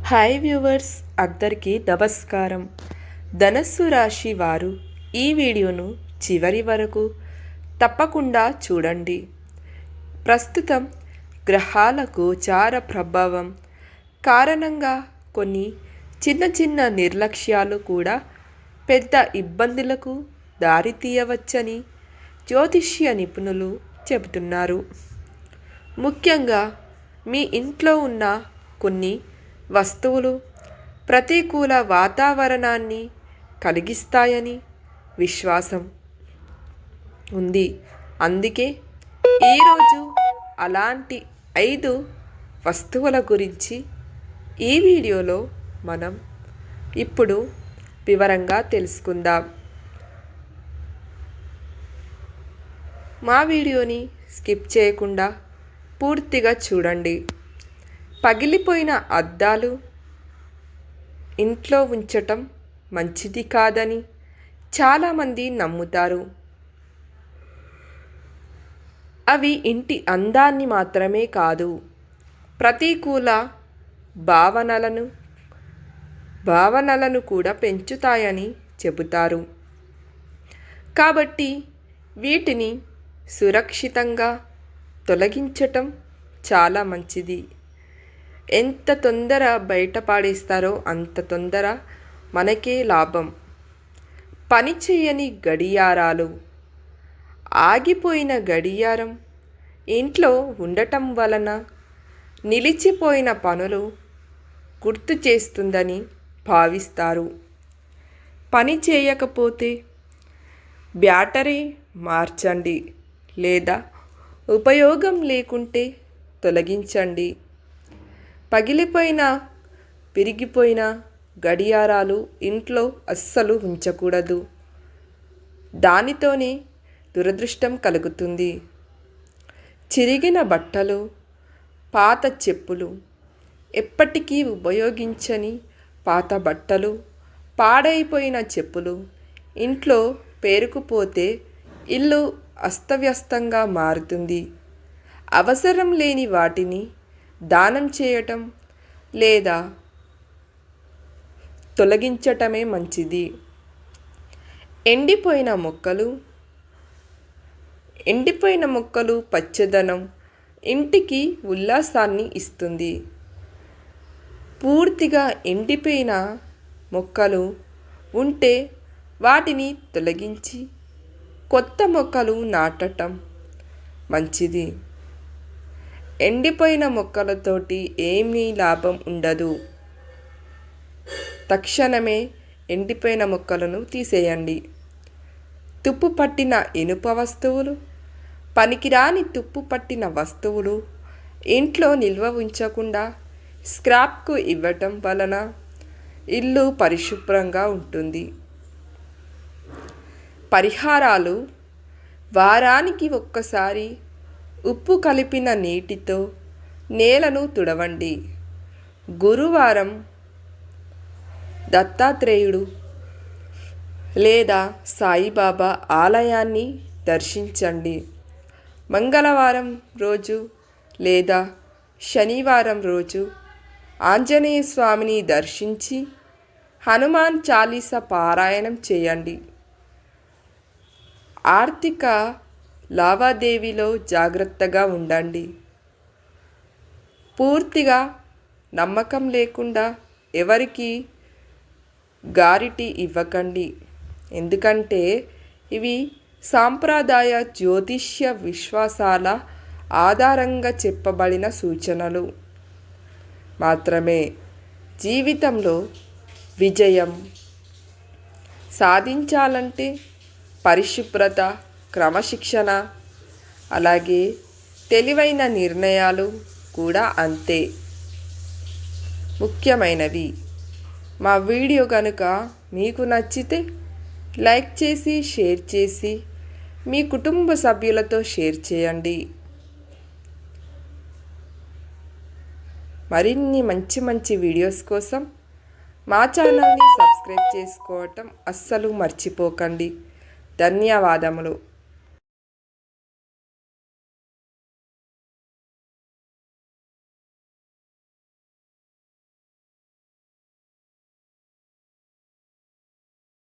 Hi viewers, అందరికీ నమస్కారం. ధనస్సు రాశి వారు ఈ వీడియోను చివరి వరకు తప్పకుండా చూడండి. ప్రస్తుతం గ్రహాల గోచార ప్రభావం కారణంగా కొన్ని చిన్న చిన్న నిర్లక్ష్యాలు కూడా పెద్ద ఇబ్బందులకు దారితీయవచ్చని జ్యోతిష్య నిపుణులు చెబుతున్నారు. ముఖ్యంగా మీ ఇంట్లో ఉన్న కొన్ని వస్తువులు ప్రతికూల వాతావరణాన్ని కలిగిస్తాయని విశ్వాసం ఉంది. అందుకే ఈరోజు అలాంటి 5 వస్తువుల గురించి ఈ వీడియోలో మనం ఇప్పుడు వివరంగా తెలుసుకుందాం. మా వీడియోని స్కిప్ చేయకుండా పూర్తిగా చూడండి. పగిలిపోయిన అద్దాలు ఇంట్లో ఉంచటం మంచిది కాదని చాలామంది నమ్ముతారు. అవి ఇంటి అందాన్ని మాత్రమే కాదు, ప్రతికూల భావనలను కూడా పెంచుతాయని చెబుతారు. కాబట్టి వీటిని సురక్షితంగా తొలగించటం చాలా మంచిది. ఎంత తొందర బయటపడేస్తారో అంత తొందర మనకే లాభం. పనిచేయని గడియారాలు. ఆగిపోయిన గడియారం ఇంట్లో ఉండటం వలన నిలిచిపోయిన పనులు గుర్తు చేస్తుందని భావిస్తారు. పని చేయకపోతే బ్యాటరీ మార్చండి లేదా ఉపయోగం లేకుంటే తొలగించండి. విరిగిపోయిన గడియారాలు ఇంట్లో అస్సలు ఉంచకూడదు. దానితోనే దురదృష్టం కలుగుతుంది. చిరిగిన బట్టలు, పాత చెప్పులు, ఎప్పటికీ ఉపయోగించని పాత బట్టలు, పాడైపోయిన చెప్పులు ఇంట్లో పేరుకుపోతే ఇల్లు అస్తవ్యస్తంగా మారుతుంది. అవసరం లేని వాటిని దానం చేయటం లేదా తొలగించటమే మంచిది. ఎండిపోయిన మొక్కలు పచ్చదనం ఇంటికి ఉల్లాసాన్ని ఇస్తుంది. పూర్తిగా ఎండిపోయిన మొక్కలు ఉంటే వాటిని తొలగించి కొత్త మొక్కలు నాటటం మంచిది. ఎండిపోయిన మొక్కలతోటి ఏమీ లాభం ఉండదు. తక్షణమే ఎండిపోయిన మొక్కలను తీసేయండి. తుప్పు పట్టిన ఇనుప వస్తువులు, పనికిరాని తుప్పు పట్టిన వస్తువులు ఇంట్లో నిల్వ ఉంచకుండా స్క్రాప్కు ఇవ్వటం వలన ఇల్లు పరిశుభ్రంగా ఉంటుంది. పరిహారాలు. వారానికి ఒక్కసారి ఉప్పు కలిపిన నీటితో నేలను తుడవండి. గురువారం దత్తాత్రేయుడు లేదా సాయిబాబా ఆలయాన్ని దర్శించండి. మంగళవారం రోజు లేదా శనివారం రోజు ఆంజనేయ స్వామిని దర్శించి హనుమాన్ చాలీసా పారాయణం చేయండి. ఆర్థిక లావాదేవీలో జాగ్రత్తగా ఉండండి. పూర్తిగా నమ్మకం లేకుండా ఎవరికి గ్యారెంటీ ఇవ్వకండి. ఎందుకంటే ఇవి సాంప్రదాయ జ్యోతిష్య విశ్వాసాల ఆధారంగా చెప్పబడిన సూచనలు మాత్రమే. జీవితంలో విజయం సాధించాలంటే పరిశుభ్రత, క్రమశిక్షణ, అలాగే తెలివైన నిర్ణయాలు కూడా అంతే ముఖ్యమైనవి. మా వీడియో కనుక మీకు నచ్చితే లైక్ చేసి షేర్ చేసి మీ కుటుంబ సభ్యులతో షేర్ చేయండి. మరిన్ని మంచి వీడియోస్ కోసం మా ఛానల్ని సబ్స్క్రైబ్ చేసుకోవటం అస్సలు మర్చిపోకండి. ధన్యవాదములు.